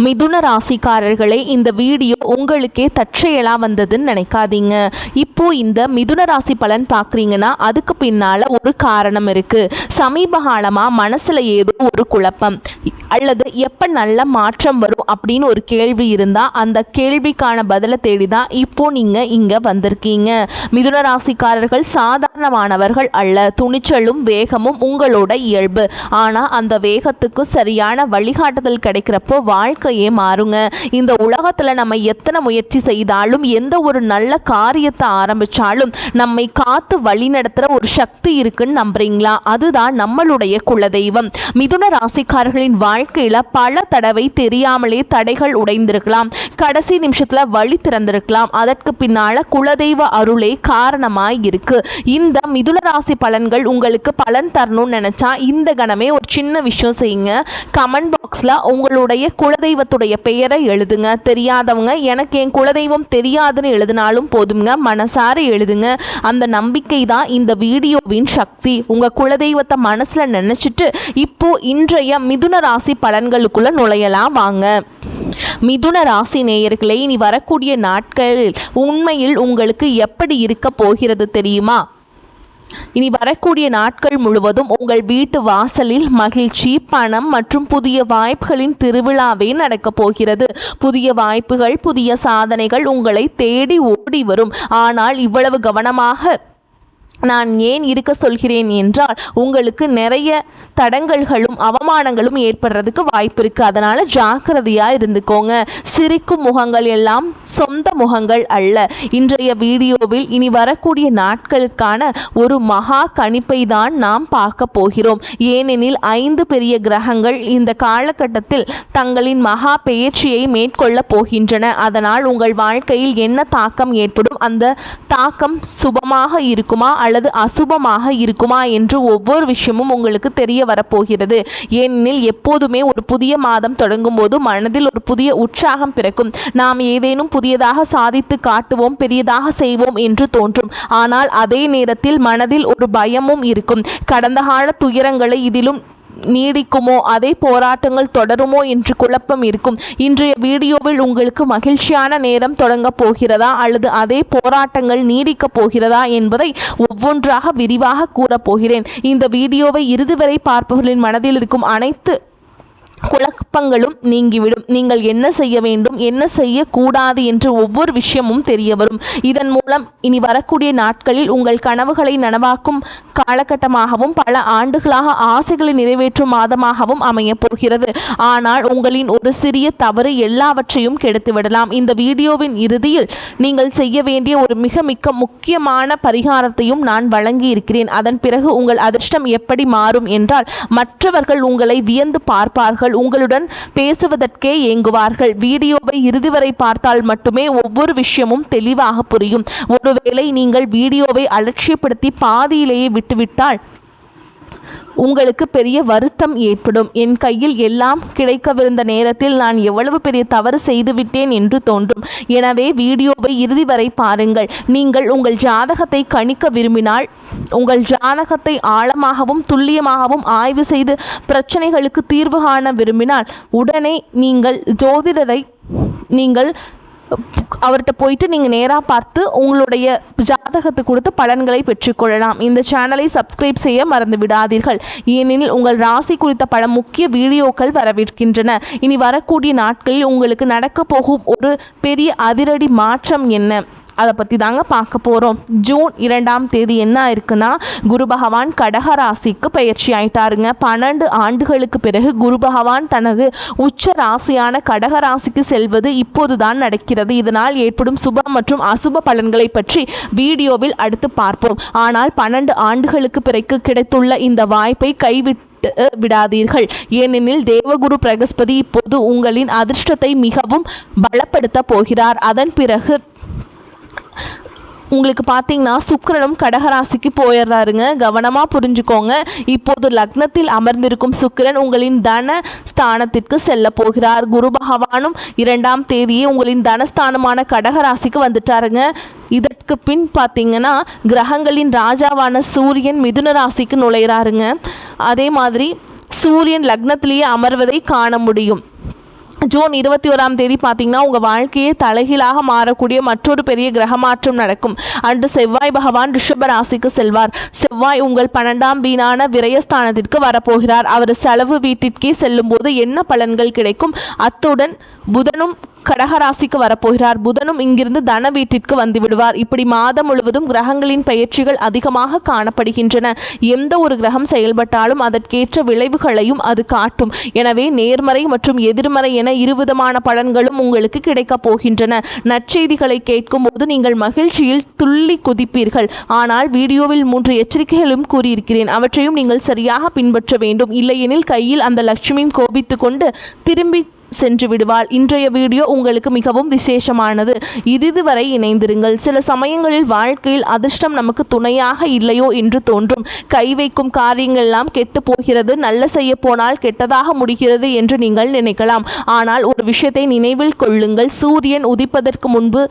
மிதுன ராசிக்காரர்களே, இந்த வீடியோ உங்களுக்கே தற்செயலா வந்ததுன்னு நினைக்காதீங்க. இப்போ இந்த மிதுன ராசி பலன் பார்க்குறீங்கன்னா அதுக்கு பின்னால ஒரு காரணம் இருக்கு. சமீப காலமா மனசுல ஏதோ ஒரு குழப்பம் அல்லது எப்போ நல்ல மாற்றம் வரும் அப்படின்னு ஒரு கேள்வி இருந்தால் அந்த கேள்விக்கான பதிலை தேடி தான் இப்போ நீங்கள் இங்கே வந்திருக்கீங்க. மிதுன ராசிக்காரர்கள் சாதாரணமானவர்கள் அல்ல. துணிச்சலும் வேகமும் உங்களோட இயல்பு. ஆனால் அந்த வேகத்துக்கு சரியான வழிகாட்டுதல் கிடைக்கிறப்போ வாழ்க்கையே மாறுங்க. இந்த உலகத்தில் நம்ம எத்தனை முயற்சி செய்தாலும் எந்த ஒரு நல்ல காரியத்தை ஆரம்பித்தாலும் நம்மை காத்து வழி நடத்துகிற ஒரு சக்தி இருக்குன்னு நம்புறீங்களா? அதுதான் நம்மளுடைய குலதெய்வம். மிதுன ராசிக்காரர்களின் வாழ்க்கையில் பல தடவை தெரியாமலே தடைகள் உடைந்திருக்கலாம். கடைசி நிமிஷத்தில் வழி திறந்திருக்கலாம். அதற்கு பின்னால குலதெய்வ அருளே காரணமாய் இருக்கு. இந்த மிதுன ராசி பலன்கள் உங்களுக்கு பலன் தரணும்னு நினைச்சா இந்த கணமே ஒரு சின்ன விஷயம் செய்யுங்க. கமெண்ட் பாக்ஸில் உங்களுடைய குலதெய்வத்துடைய பெயரை எழுதுங்க. தெரியாதவங்க எனக்கு என் குலதெய்வம் தெரியாதுன்னு எழுதினாலும் போதுங்க, மனசார எழுதுங்க. அந்த நம்பிக்கை தான் இந்த வீடியோவின் சக்தி. உங்கள் குலதெய்வத்தை மனசில் நினச்சிட்டு இப்போ இன்றைய மிதுன ராசி பலன்களுக்குள்ள நுழையலாம் வாங்க. மிதுன ராசி நேயர்களே, இனி வரக்கூடிய நாட்களில் உண்மையில் உங்களுக்கு எப்படி இருக்க போகிறது தெரியுமா? இனி வரக்கூடிய நாட்கள் முழுவதும் உங்கள் வீட்டு வாசலில் மகிழ்ச்சி, பணம் மற்றும் புதிய வாய்ப்புகளின் திருவிழாவே நடக்கப் போகிறது. புதிய வாய்ப்புகள், புதிய சாதனைகள் உங்களை தேடி ஓடி வரும். ஆனால் இவ்வளவு கவனமாக நான் ஏன் இருக்க சொல்கிறேன் என்றால் உங்களுக்கு நிறைய தடங்கல்களும் அவமானங்களும் ஏற்படுறதுக்கு வாய்ப்பு இருக்குது. அதனால் ஜாக்கிரதையாக இருந்துக்கோங்க. சிரிக்கும் முகங்கள் எல்லாம் சொந்த முகங்கள் அல்ல. இன்றைய வீடியோவில் இனி வரக்கூடிய நாட்களுக்கான ஒரு மகா கணிப்பை தான் நாம் பார்க்க போகிறோம். ஏனெனில் 5 பெரிய கிரகங்கள் இந்த காலகட்டத்தில் தங்களின் மகா பெயர்ச்சியை மேற்கொள்ள போகின்றன. அதனால் உங்கள் வாழ்க்கையில் என்ன தாக்கம் ஏற்படும், அந்த தாக்கம் சுபமாக இருக்குமா அல்லது அசுபமாக இருக்குமா என்று ஒவ்வொரு விஷயமும் உங்களுக்கு தெரிய வரப்போகிறது. ஏனெனில் எப்போதுமே ஒரு புதிய மாதம் தொடங்கும் போது மனதில் ஒரு புதிய உற்சாகம் பிறக்கும். நாம் ஏதேனும் புதியதாக சாதித்து காட்டுவோம், பெரியதாக செய்வோம் என்று தோன்றும். ஆனால் அதே நேரத்தில் மனதில் ஒரு பயமும் இருக்கும். கடந்த கால துயரங்களை இதிலும் நீடிக்குமோ, அதே போராட்டங்கள் தொடருமோ என்று குழப்பம் இருக்கும். இன்றைய வீடியோவில் உங்களுக்கு மகிழ்ச்சியான நேரம் தொடங்க போகிறதா அல்லது அதே போராட்டங்கள் நீடிக்க போகிறதா என்பதை ஒவ்வொன்றாக விரிவாக கூறப்போகிறேன். இந்த வீடியோவை இறுதி வரை பார்ப்பவர்களின் மனதில் இருக்கும் அனைத்து குழப்பங்களும் நீங்கிவிடும். நீங்கள் என்ன செய்ய வேண்டும், என்ன செய்யக்கூடாது என்று ஒவ்வொரு விஷயமும் தெரிய வரும். இதன் மூலம் இனி வரக்கூடிய நாட்களில் உங்கள் கனவுகளை நனவாக்கும் காலகட்டமாகவும் பல ஆண்டுகளாக ஆசைகளை நிறைவேற்றும் மாதமாகவும் அமையப் போகிறது. ஆனால் உங்களின் ஒரு சிறிய தவறு எல்லாவற்றையும் கெடுத்துவிடலாம். இந்த வீடியோவின் இறுதியில் நீங்கள் செய்ய வேண்டிய ஒரு மிக முக்கியமான பரிகாரத்தையும் நான் வழங்கி இருக்கிறேன். அதன் பிறகு உங்கள் அதிர்ஷ்டம் எப்படி மாறும் என்றால் மற்றவர்கள் உங்களை வியந்து பார்ப்பார்கள், உங்களுடன் பேசுவதற்கே ஏங்குவார்கள். வீடியோவை இறுதி வரை பார்த்தால் மட்டுமே ஒவ்வொரு விஷயமும் தெளிவாக புரியும். ஒருவேளை நீங்கள் வீடியோவை அலட்சியப்படுத்தி பாதியிலேயே விட்டுவிட்டால் உங்களுக்கு பெரிய வருத்தம் ஏற்படும். என் கையில் எல்லாம் கிடைக்கவிருந்த நேரத்தில் நான் எவ்வளவு பெரிய தவறு செய்துவிட்டேன் என்று தோன்றும். எனவே வீடியோவை இறுதி வரை பாருங்கள். நீங்கள் உங்கள் ஜாதகத்தை கணிக்க விரும்பினால், உங்கள் ஜாதகத்தை ஆழமாகவும் துல்லியமாகவும் ஆய்வு செய்து பிரச்சனைகளுக்கு தீர்வு காண விரும்பினால் உடனே நீங்கள் ஜோதிடரை அவர்கிட்ட போயிட்டு நீங்கள் நேராக பார்த்து உங்களுடைய ஜாதகத்தை கொடுத்து பலன்களை பெற்றுக்கொள்ளலாம். இந்த சேனலை சப்ஸ்கிரைப் செய்ய மறந்து விடாதீர்கள். ஏனெனில் உங்கள் ராசி குறித்த பல முக்கிய வீடியோக்கள் வரவிருக்கின்றன. இனி வரக்கூடிய நாட்களில் உங்களுக்கு நடக்க போகும் ஒரு பெரிய அதிரடி மாற்றம் என்ன, அதை பற்றி தாங்க பார்க்க போகிறோம். ஜூன் 2ஆம் தேதி என்ன இருக்குன்னா, குரு பகவான் கடக ராசிக்கு பயிற்சி ஆயிட்டாருங்க. 12 ஆண்டுகளுக்கு பிறகு குரு பகவான் தனது உச்ச ராசியான கடக ராசிக்கு செல்வது இப்போதுதான் நடக்கிறது. இதனால் ஏற்படும் சுப மற்றும் அசுப பலன்களை பற்றி வீடியோவில் அடுத்து பார்ப்போம். ஆனால் 12 ஆண்டுகளுக்கு பிறகு கிடைத்துள்ள இந்த வாய்ப்பை கைவிட்டு விடாதீர்கள். ஏனெனில் தேவகுரு பிரகஸ்பதி இப்போது உங்களின் அதிர்ஷ்டத்தை மிகவும் பலப்படுத்த போகிறார். அதன் பிறகு உங்களுக்கு பார்த்தீங்கன்னா சுக்கிரனும் கடகராசிக்கு போயிடுறாருங்க. கவனமாக புரிஞ்சுக்கோங்க. இப்போது லக்னத்தில் அமர்ந்திருக்கும் சுக்கிரன் உங்களின் தன ஸ்தானத்திற்கு செல்ல போகிறார். குரு பகவானும் 2ஆம் தேதியே உங்களின் தனஸ்தானமான கடகராசிக்கு வந்துட்டாருங்க. இதற்கு பின் பார்த்தீங்கன்னா கிரகங்களின் ராஜாவான சூரியன் மிதுன ராசிக்கு நுழைகிறாருங்க. அதே மாதிரி சூரியன் லக்னத்திலேயே அமர்வதை காண முடியும். ஜூன் 21ஆம் தேதி பார்த்தீங்கன்னா உங்கள் வாழ்க்கையே தலைகீழாக மாறக்கூடிய மற்றொரு பெரிய கிரக மாற்றம் நடக்கும். அன்று செவ்வாய் பகவான் ரிஷப ராசிக்கு செல்வார். செவ்வாய் உங்கள் 12ஆம் வீணான விரயஸ்தானத்திற்கு வரப்போகிறார். அவர் செலவு வீட்டிற்கே செல்லும் போது என்ன பலன்கள் கிடைக்கும்? அத்துடன் புதனும் கடகராசிக்கு வரப்போகிறார். புதனும் இங்கிருந்து தன வீட்டிற்கு வந்து விடுவார். இப்படி மாதம் முழுவதும் கிரகங்களின் பெயர்ச்சிகள் அதிகமாக காணப்படுகின்றன. எந்த ஒரு கிரகம் செயல்பட்டாலும் அதற்கேற்ற விளைவுகளையும் அது காட்டும். எனவே நேர்மறை மற்றும் எதிர்மறை என இருவிதமான பலன்களும் உங்களுக்கு கிடைக்கப் போகின்றன. நற்செய்திகளை கேட்கும் போது நீங்கள் மகிழ்ச்சியில் துள்ளி குதிப்பீர்கள். ஆனால் வீடியோவில் 3 எச்சரிக்கைகளும் கூறியிருக்கிறேன். அவற்றையும் நீங்கள் சரியாக பின்பற்ற வேண்டும். இல்லையெனில் கையில் அந்த லட்சுமியும் கோபித்து கொண்டு திரும்பி சென்று விடுவாள். இன்றைய வீடியோ உங்களுக்கு மிகவும் விசேஷமானது. இறுதி வரை இணைந்திருங்கள். சில சமயங்களில் வாழ்க்கையில் அதிர்ஷ்டம் நமக்கு துணையாக இல்லையோ என்று தோன்றும். கை வைக்கும் காரியங்கள் எல்லாம் கெட்டு போகிறது, நல்ல செய்ய போனால் கெட்டதாக முடிகிறது என்று நீங்கள் நினைக்கலாம். ஆனால் ஒரு விஷயத்தை நினைவில் கொள்ளுங்கள். சூரியன் உதிப்பதற்கு முன்பு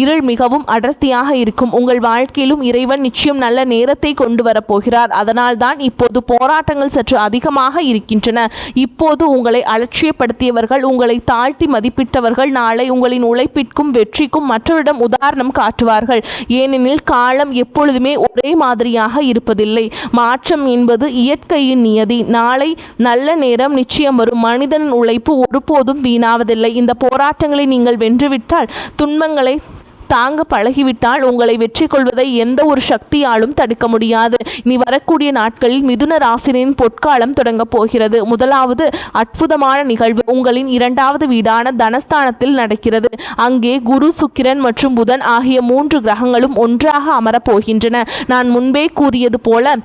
இருள் மிகவும் அடர்த்தியாக இருக்கும். உங்கள் வாழ்க்கையிலும் இறைவன் நிச்சயம் நல்ல நேரத்தை கொண்டு வரப்போகிறார். அதனால்தான் இப்போது போராட்டங்கள் சற்று அதிகமாக இருக்கின்றன. இப்போது உங்களை அலட்சியப்படுத்தியவர்கள், உங்களை தாழ்த்தி மதிப்பிட்டவர்கள் நாளை உங்களின் உழைப்பிற்கும் வெற்றிக்கும் மற்றவரிடம் உதாரணம் காட்டுவார்கள். ஏனெனில் காலம் எப்பொழுதுமே ஒரே மாதிரியாக இருப்பதில்லை. மாற்றம் என்பது இயற்கையின் நியதி. நாளை நல்ல நேரம் நிச்சயம் வரும். மனிதனின் உழைப்பு ஒருபோதும் வீணாவதில்லை. இந்த போராட்டங்களை நீங்கள் வென்றுவிட்டால், துன்பங்களை தாங்க பழகிவிட்டால் உங்களை வெற்றி கொள்வதை எந்த ஒரு சக்தியாலும் தடுக்க முடியாது. இனி வரக்கூடிய நாட்களில் மிதுன ராசினின் பொற்காலம் தொடங்கப் போகிறது. முதலாவது அற்புதமான நிகழ்வு உங்களின் 2வது வீடான தனஸ்தானத்தில் நடக்கிறது. அங்கே குரு, சுக்கிரன் மற்றும் புதன் ஆகிய 3 கிரகங்களும் ஒன்றாக அமரப் போகின்றன. நான் முன்பே கூறியது போல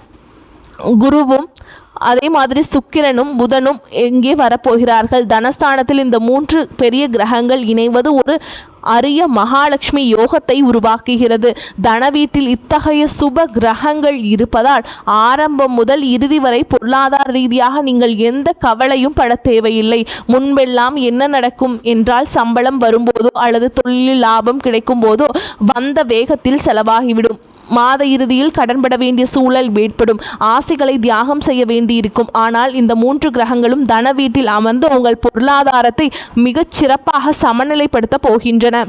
குருவும் அதே மாதிரி சுக்கிரனும் புதனும் எங்கே வரப்போகிறார்கள். தனஸ்தானத்தில் இந்த 3 பெரிய கிரகங்கள் இணைவது ஒரு அரிய மகாலட்சுமி யோகத்தை உருவாக்குகிறது. தன வீட்டில் இத்தகைய சுப கிரகங்கள் இருப்பதால் ஆரம்பம் முதல் இறுதி வரை பொருளாதார ரீதியாக நீங்கள் எந்த கவலையும் பட தேவையில்லை. முன்பெல்லாம் என்ன நடக்கும் என்றால், சம்பளம் வரும்போதோ அல்லது தொழிலில் லாபம் கிடைக்கும் போதோ வந்த வேகத்தில் செலவாகிவிடும். மாத இறுதியில் கடன்பட வேண்டிய சூழல் ஏற்படும். ஆசைகளை தியாகம் செய்ய வேண்டியிருக்கும். ஆனால் இந்த 3 கிரகங்களும் தன வீட்டில் அமர்ந்து உங்கள் பொருளாதாரத்தை மிகச் சிறப்பாக சமநிலைப்படுத்த போகின்றன.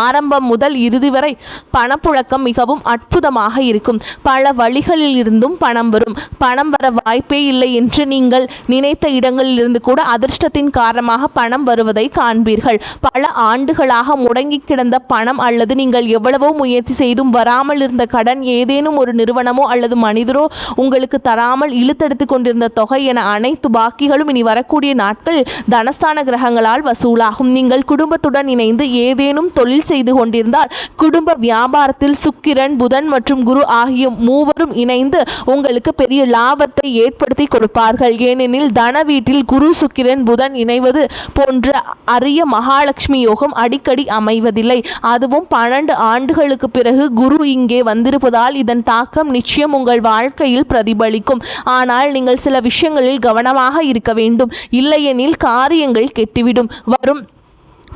ஆரம்பம் முதல் இறுதி வரை பணப்புழக்கம் மிகவும் அற்புதமாக இருக்கும். பல வழிகளில் இருந்தும் பணம் வரும். பணம் வர வாய்ப்பே இல்லை என்று நீங்கள் நினைத்த இடங்களிலிருந்து கூட அதிர்ஷ்டத்தின் காரணமாக பணம் வருவதை காண்பீர்கள். பல ஆண்டுகளாக முடங்கி கிடந்த பணம் அல்லது நீங்கள் எவ்வளவோ முயற்சி செய்தும் வராமல் இருந்த கடன், ஏதேனும் ஒரு நிறுவனமோ அல்லது மனிதரோ உங்களுக்கு தராமல் இழுத்தெடுத்து கொண்டிருந்த தொகை என அனைத்து பாக்கிகளும் இனி வரக்கூடிய நாட்கள் தனஸ்தான கிரகங்களால் வசூலாகும். நீங்கள் குடும்பத்துடன் இணைந்து ஏதேனும் தொழில் செய்து கொண்டிருந்தால் குடும்ப வியாபாரத்தில் சுக்கிரன், புதன் மற்றும் குரு ஆகிய 3வரும் இணைந்து உங்களுக்கு பெரிய லாபத்தை ஏற்படுத்தி கொடுப்பார்கள். ஏனெனில் தன வீட்டில் குரு, சுக்கிரன், புதன் இணைவது போன்ற அரிய மகாலட்சுமி யோகம் அடிக்கடி அமைவதில்லை. அதுவும் 12 ஆண்டுகளுக்கு பிறகு குரு இங்கே வந்திருப்பதால் இதன் தாக்கம் நிச்சயம் உங்கள் வாழ்க்கையில் பிரதிபலிக்கும். ஆனால் நீங்கள் சில விஷயங்களில் கவனமாக இருக்க வேண்டும். இல்லையெனில் காரியங்கள் கெட்டுவிடும். வரும்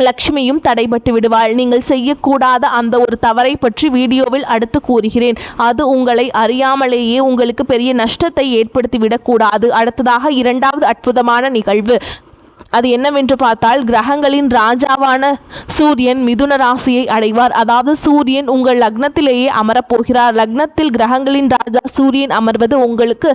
லக்ஷ்மியும் தடைபட்டு விடுவாள். நீங்கள் செய்யக்கூடாத அந்த ஒரு தவறை பற்றி வீடியோவில் அடுத்து கூறுகிறேன். அது உங்களை அறியாமலேயே உங்களுக்கு பெரிய நஷ்டத்தை ஏற்படுத்தி விடக்கூடாது. அடுத்ததாக 2வது அற்புதமான நிகழ்வு. அது என்னவென்று பார்த்தால், கிரகங்களின் ராஜாவான சூரியன் மிதுன ராசியை அடைவார். அதாவது சூரியன் உங்கள் லக்னத்திலேயே அமரப்போகிறார். லக்னத்தில் கிரகங்களின் ராஜா சூரியன் அமர்வது உங்களுக்கு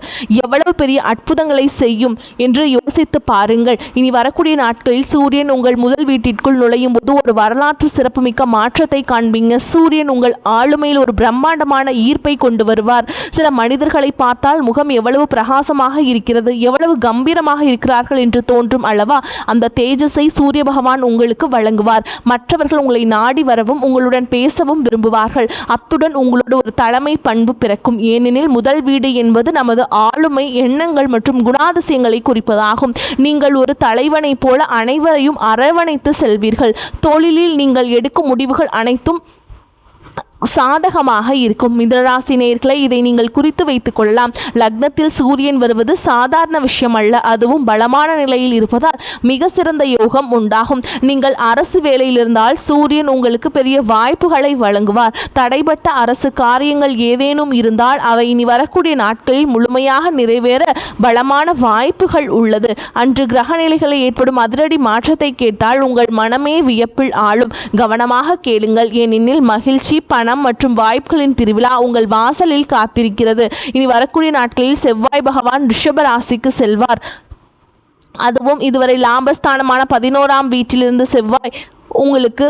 எவ்வளவு பெரிய அற்புதங்களை செய்யும் என்று யோசித்து பாருங்கள். இனி வரக்கூடிய நாட்களில் சூரியன் உங்கள் முதல் வீட்டிற்குள் நுழையும் போது ஒரு வரலாற்று சிறப்புமிக்க மாற்றத்தை காண்பீங்க. சூரியன் உங்கள் ஆளுமையில் ஒரு பிரம்மாண்டமான ஈர்ப்பை கொண்டு வருவார். சில மனிதர்களை பார்த்தால் முகம் எவ்வளவு பிரகாசமாக இருக்கிறது, எவ்வளவு கம்பீரமாக இருக்கிறார்கள் என்று தோன்றும் அல்லவா? அந்த தேஜஸை சூரிய பகவான் உங்களுக்கு வழங்குவார். மற்றவர்கள் உங்களை நாடி வரவும் உங்களுடன் பேசவும் விரும்புவார்கள். அத்துடன் உங்களோட ஒரு தலைமை பண்பு பிறக்கும். ஏனெனில் முதல் வீடு என்பது நமது ஆளுமை, எண்ணங்கள் மற்றும் குணாதிசயங்களை குறிப்பதாகும். நீங்கள் ஒரு தலைவனை போல அனைவரையும் அரவணைத்து செல்வீர்கள். தொழிலில் நீங்கள் எடுக்கும் முடிவுகள் அனைத்தும் சாதகமாக இருக்கும். மிதுனராசி நேயர்களே, இதை நீங்கள் குறித்து வைத்துக் கொள்ளலாம். லக்னத்தில் சூரியன் வருவது சாதாரண விஷயம் அல்ல. அதுவும் பலமான நிலையில் இருப்பதால் மிக சிறந்த யோகம் உண்டாகும். நீங்கள் அரசு வேலையில் இருந்தால் சூரியன் உங்களுக்கு பெரிய வாய்ப்புகளை வழங்குவார். தடைபட்ட அரசு காரியங்கள் ஏதேனும் இருந்தால் அவை இனி வரக்கூடிய நாட்களில் முழுமையாக நிறைவேற பலமான வாய்ப்புகள் உள்ளது. அன்று கிரகநிலைகளை ஏற்படும் அதிரடி மாற்றத்தை கேட்டால் உங்கள் மனமே வியப்பில் ஆளும். கவனமாக கேளுங்கள், ஏனெனில் மகிழ்ச்சி, பணம் மற்றும் வாய்ப்புகளின் திருவிழா உங்கள் வாசலில் காத்திருக்கிறது. இனி வரக்கூடிய நாட்களில் செவ்வாய் பகவான் ரிஷப ராசிக்கு செல்வார். அதுவும் இதுவரை லாபஸ்தானமான 11ஆம் வீட்டிலிருந்து செவ்வாய் உங்களுக்கு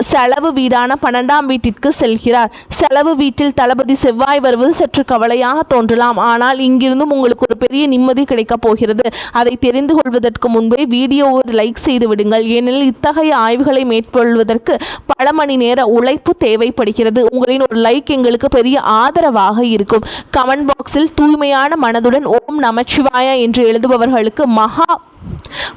செலவு வீடான 12ஆம் வீட்டிற்கு செல்கிறார். செலவு வீட்டில் தளபதி செவ்வாய் வருவது சற்று கவலையாக தோன்றலாம். ஆனால் இங்கிருந்தும் உங்களுக்கு ஒரு பெரிய நிம்மதி கிடைக்கப் போகிறது. அதை தெரிந்து கொள்வதற்கு முன்பே வீடியோவை லைக் செய்து விடுங்கள். ஏனெனில் இத்தகைய ஆய்வுகளை மேற்கொள்வதற்கு பல மணி நேர உழைப்பு தேவைப்படுகிறது. உங்களின் ஒரு லைக் எங்களுக்கு பெரிய ஆதரவாக இருக்கும். கமெண்ட் பாக்ஸில் தூய்மையான மனதுடன் ஓம் நமச்சிவாய என்று எழுதுபவர்களுக்கு மகா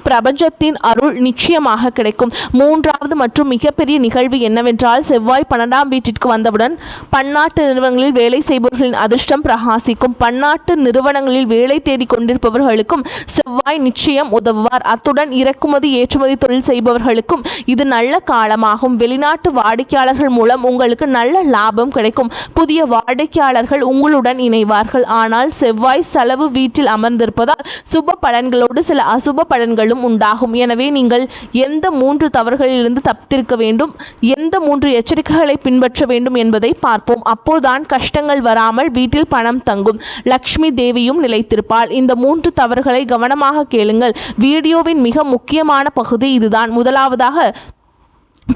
பிரபஞ்சத்தின் அருள் நிச்சயமாக கிடைக்கும். மூன்றாவது மற்றும் மிகப்பெரிய நிகழ்வு என்னவென்றால், செவ்வாய் 12ஆம் வீட்டிற்கு வந்தவுடன் பன்னாட்டு நிறுவனங்களில் வேலை செய்பவர்களின் அதிர்ஷ்டம் பிரகாசிக்கும். பன்னாட்டு நிறுவனங்களில் வேலை தேடிக் கொண்டிருப்பவர்களுக்கும் செவ்வாய் நிச்சயம் உதவுவார். அத்துடன் இறக்குமதி ஏற்றுமதி தொழில் செய்பவர்களுக்கும் இது நல்ல காலமாகும். வெளிநாட்டு வாடிக்கையாளர்கள் மூலம் உங்களுக்கு நல்ல லாபம் கிடைக்கும். புதிய வாடிக்கையாளர்கள் உங்களுடன் இணைவார்கள். ஆனால் செவ்வாய் செலவு வீட்டில் அமர்ந்திருப்பதால் சுப பலன்களோடு சில அசுப பலன்களும் உண்டாகும். எனவே நீங்கள் எந்த 3 தவறுகளிலிருந்து தப்பித்திருக்க வேண்டும், எந்த 3 எச்சரிக்கைகளை பின்பற்ற வேண்டும் என்பதை பார்ப்போம். அப்போதுதான் கஷ்டங்கள் வராமல் வீட்டில் பணம் தங்கும், லக்ஷ்மி தேவியும் நிலைத்திருப்பாள். இந்த 3 தவறுகளை கவனமாக கேளுங்கள். வீடியோவின் மிக முக்கியமான பகுதி இதுதான். முதலாவதாக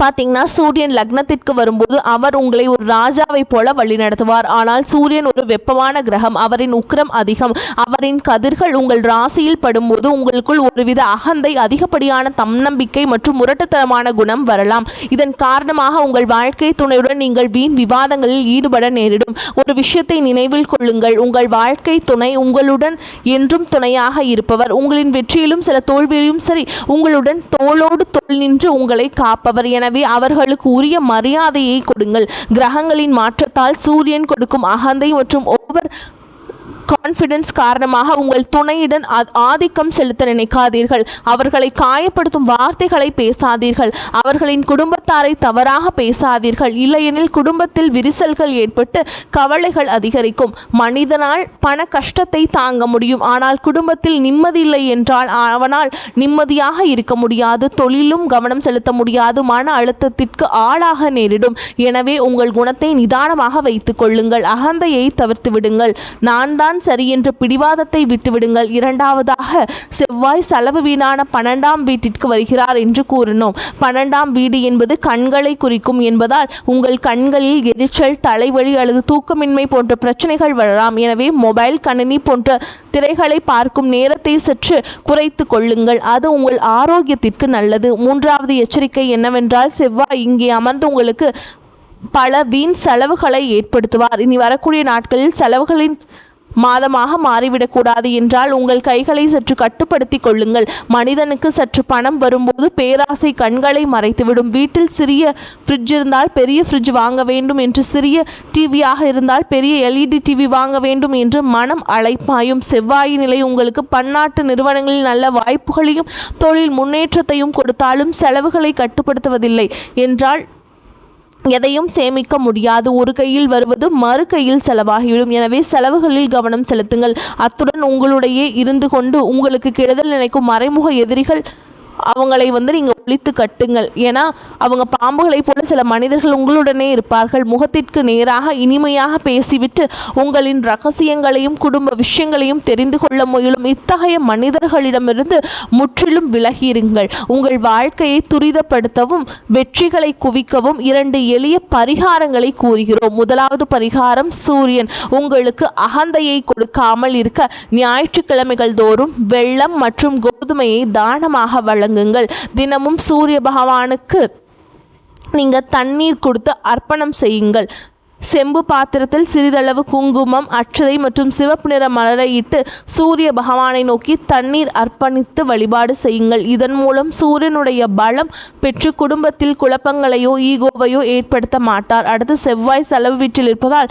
பார்த்தீங்கன்னா, சூரியன் லக்னத்திற்கு வரும்போது அவர் உங்களை ஒரு ராஜாவை போல வழிநடத்துவார். ஆனால் சூரியன் ஒரு வெப்பமான கிரகம். அவரின் உக்கிரம் அதிகம். அவரின் கதிர்கள் உங்கள் ராசியில் படும்போது உங்களுக்குள் ஒருவித அகந்தை, அதிகப்படியான தன்னம்பிக்கை மற்றும் முரட்டுத்தனமான குணம் வரலாம். இதன் காரணமாக உங்கள் வாழ்க்கை துணையுடன் நீங்கள் வீண் விவாதங்களில் ஈடுபட நேரிடும். ஒரு விஷயத்தை நினைவில் கொள்ளுங்கள், உங்கள் வாழ்க்கை துணை உங்களுடன் என்றும் துணையாக இருப்பவர். உங்களின் வெற்றியிலும் சில தோல்வியிலும் சரி உங்களுடன் தோளோடு தோள் நின்று உங்களை காப்பவர். எனவே அவர்களுக்கு உரிய மரியாதையை கொடுங்கள். கிரகங்களின் மாற்றத்தால் சூரியன் கொடுக்கும் அகந்தை மற்றும் ஓவர் கான்ஃபிடன்ஸ் காரணமாக உங்கள் துணையுடன் ஆதிக்கம் செலுத்த நினைக்காதீர்கள். அவர்களை காயப்படுத்தும் வார்த்தைகளை பேசாதீர்கள். அவர்களின் குடும்பத்தாரை தவறாக பேசாதீர்கள். இல்லையெனில் குடும்பத்தில் விரிசல்கள் ஏற்பட்டு கவலைகள் அதிகரிக்கும். மனிதனால் பண கஷ்டத்தை தாங்க முடியும், ஆனால் குடும்பத்தில் நிம்மதி இல்லை என்றால் அவனால் நிம்மதியாக இருக்க முடியாது. தொழிலும் கவனம் செலுத்த முடியாது. மன அழுத்தத்திற்கு ஆளாக நேரிடும். எனவே உங்கள் குணத்தை நிதானமாக வைத்துக் கொள்ளுங்கள். அகந்தையை தவிர்த்து விடுங்கள். நான் தான் சரி என்ற பிடிவாதத்தை விட்டுவிடுங்கள். இரண்டாவதாக, செவ்வாய் செலவு வீடான 12ஆம் வீட்டிற்கு வருகிறார் என்று கூறினோம். 12ஆம் வீடு என்பது கண்களை குறிக்கும் என்பதால் உங்கள் கண்களில் எரிச்சல், தலைவலி அல்லது தூக்கமின்மை போன்ற பிரச்சனைகள் வரலாம். எனவே மொபைல், கணினி போன்ற திரைகளை பார்க்கும் நேரத்தை சற்று குறைத்து கொள்ளுங்கள். அது உங்கள் ஆரோக்கியத்திற்கு நல்லது. மூன்றாவது எச்சரிக்கை என்னவென்றால், செவ்வாய் இங்கே அமர்ந்து உங்களுக்கு பல வீண் செலவுகளை ஏற்படுத்துவார். இனி வரக்கூடிய நாட்களில் செலவுகளின் மாதமாக மாறிவிடக்கூடாது என்றால் உங்கள் கைகளை சற்று கட்டுப்படுத்தி கொள்ளுங்கள். மனிதனுக்கு சற்று பணம் வரும்போது பேராசை கண்களை மறைத்துவிடும். வீட்டில் சிறிய ஃப்ரிட்ஜ் இருந்தால் பெரிய ஃப்ரிட்ஜ் வாங்க வேண்டும் என்று, சிறிய டிவியாக இருந்தால் பெரிய LED டிவி வாங்க வேண்டும் என்று மனம் அலைப்பாயும். செவ்வாயின் நிலை உங்களுக்கு பன்னாட்டு நிறுவனங்களில் நல்ல வாய்ப்புகளையும் தொழில் முன்னேற்றத்தையும் கொடுத்தாலும் செலவுகளை கட்டுப்படுத்துவதில்லை என்றால் எதையும் சேமிக்க முடியாது. ஒரு கையில் வருவது மறு கையில் செலவாகிவிடும். எனவே செலவுகளில் கவனம் செலுத்துங்கள். அத்துடன் உங்களுடைய இருந்து கொண்டு உங்களுக்கு கெடுதல் நினைக்கும் மறைமுக எதிரிகள் அவங்களை நீங்கள் ஒழித்து கட்டுங்கள். ஏன்னா அவங்க பாம்புகளை போல சில மனிதர்கள் உங்களுடனே இருப்பார்கள். முகத்திற்கு நேராக இனிமையாக பேசிவிட்டு உங்களின் ரகசியங்களையும் குடும்ப விஷயங்களையும் தெரிந்து கொள்ள முயலும் இத்தகைய மனிதர்களிடமிருந்து முற்றிலும் விலகியிருங்கள். உங்கள் வாழ்க்கையை துரிதப்படுத்தவும் வெற்றிகளை குவிக்கவும் 2 எளிய பரிகாரங்களை கூறுகிறோம். முதலாவது பரிகாரம், சூரியன் உங்களுக்கு அகந்தையை கொடுக்காமல் இருக்க ஞாயிற்றுக்கிழமைகள் தோறும் வெல்லம் மற்றும் கோதுமையை தானமாக வழங்குங்கள். தினமும் சூரிய பகவானுக்கு நீங்கள் தண்ணீர் கொடுத்து அர்ப்பணம் செய்யுங்கள். செம்பு பாத்திரத்தில் சிறிதளவு குங்குமம், அட்சதை மற்றும் சிவப்பு நிற மலரை இட்டு சூரிய பகவானை நோக்கி தண்ணீர் அர்ப்பணித்து வழிபாடு செய்யுங்கள். இதன் மூலம் சூரியனுடைய பலம் பெற்று குடும்பத்தில் குழப்பங்களையோ ஈகோவையோ ஏற்படுத்த மாட்டார். அடுத்து செவ்வாய் செலவு வீட்டில் இருப்பதால்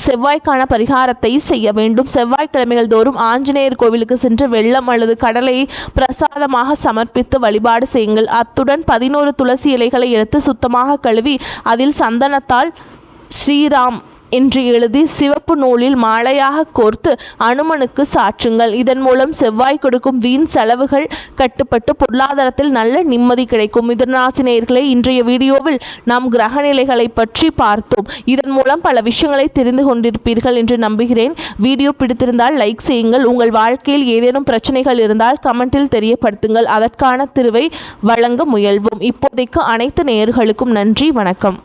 செவ்வாய்க்கான பரிகாரத்தை செய்ய வேண்டும். செவ்வாய்க்கிழமைகள் தோறும் ஆஞ்சநேயர் கோவிலுக்கு சென்று வெள்ளம் அல்லது கடலையை பிரசாதமாக சமர்ப்பித்து வழிபாடு செய்யுங்கள். அத்துடன் 11 துளசி இலைகளை எடுத்து சுத்தமாக கழுவி அதில் சந்தனத்தால் ஸ்ரீராம் என்று எழுதி சிவப்பு நூலில் மாலையாக கோர்த்து அனுமனுக்கு சாற்றுங்கள். இதன் மூலம் செவ்வாய் கொடுக்கும் வீண் செலவுகள் கட்டுப்பட்டு பொருளாதாரத்தில் நல்ல நிம்மதி கிடைக்கும். மிதுனராசி நேயர்களே, இன்றைய வீடியோவில் நாம் கிரக நிலைகளை பற்றி பார்த்தோம். இதன் மூலம் பல விஷயங்களை தெரிந்து கொண்டிருப்பீர்கள் என்று நம்புகிறேன். வீடியோ பிடித்திருந்தால் லைக் செய்யுங்கள். உங்கள் வாழ்க்கையில் ஏதேனும் பிரச்சனைகள் இருந்தால் கமெண்டில் தெரியப்படுத்துங்கள். அதற்கான தீர்வை வழங்க முயல்வோம். இப்போதைக்கு அனைத்து நேயர்களுக்கும் நன்றி, வணக்கம்.